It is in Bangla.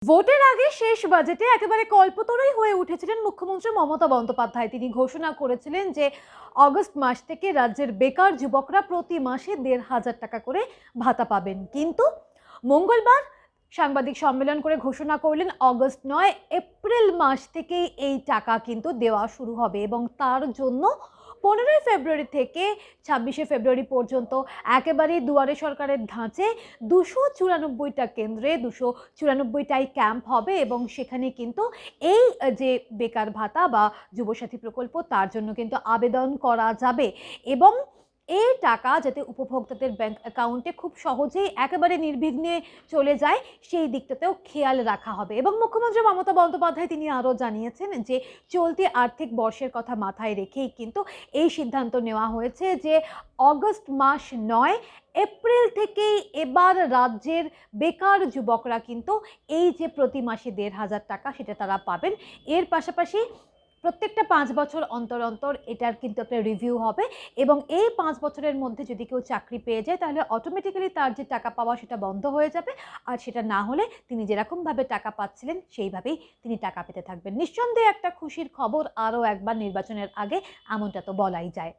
ভোটের আগে শেষ বাজেটে একেবারে কল্পতরুই হয়ে উঠেছিলেন মুখ্যমন্ত্রী মমতা বন্দ্যোপাধ্যায়। তিনি ঘোষণা করেছিলেন যে অগস্ট মাস থেকে রাজ্যের বেকার যুবকরা প্রতি মাসে ১,৫০০ টাকা করে ভাতা পাবেন। কিন্তু মঙ্গলবার সাংবাদিক সম্মেলন করে ঘোষণা করলেন অগস্ট নয়, এপ্রিল মাস থেকেই এই টাকা কিন্তু দেওয়া শুরু হবে এবং তার জন্য ১৫ই ফেব্রুয়ারি থেকে ২৬শে ফেব্রুয়ারি পর্যন্ত একেবারে দুয়ারে সরকারের ধাঁচে ২৯৪টা কেন্দ্রে ২৯৪টাই ক্যাম্প হবে এবং সেখানে কিন্তু এই যে বেকার ভাতা বা যুবসাথী প্রকল্প তার জন্য কিন্তু আবেদন করা যাবে এবং এই টাকা যাতে উপভোক্তাদের ব্যাংক অ্যাকাউন্টে খুব সহজেই একেবারে নির্বিঘ্নে চলে যায় সেই দিকটাতেও খেয়াল রাখা হবে। এবং মুখ্যমন্ত্রী মমতা বন্দ্যোপাধ্যায় তিনি আরও জানিয়েছেন যে চলতি আর্থিক বর্ষের কথা মাথায় রেখেই কিন্তু এই সিদ্ধান্ত নেওয়া হয়েছে যে অগস্ট মাস নয়, এপ্রিল থেকেই এবার রাজ্যের বেকার যুবকরা কিন্তু এই যে প্রতি মাসে ১,৫০০ টাকা সেটা তারা পাবেন। এর পাশাপাশি প্রত্যেকটা ৫ বছর অন্তর অন্তর এটার কিন্তু একটা রিভিউ হবে এবং এই ৫ বছরের মধ্যে যদি কেউ চাকরি পেয়ে যায় তাহলে অটোমেটিক্যালি তার যে টাকা পাওয়া সেটা বন্ধ হয়ে যাবে, আর সেটা না হলে তিনি যেরকমভাবে টাকা পাচ্ছিলেন সেইভাবেই তিনি টাকা পেতে থাকবেন। নিঃসন্দেহে একটা খুশির খবর আরও একবার নির্বাচনের আগে, এমনটা তো বলাই যায়।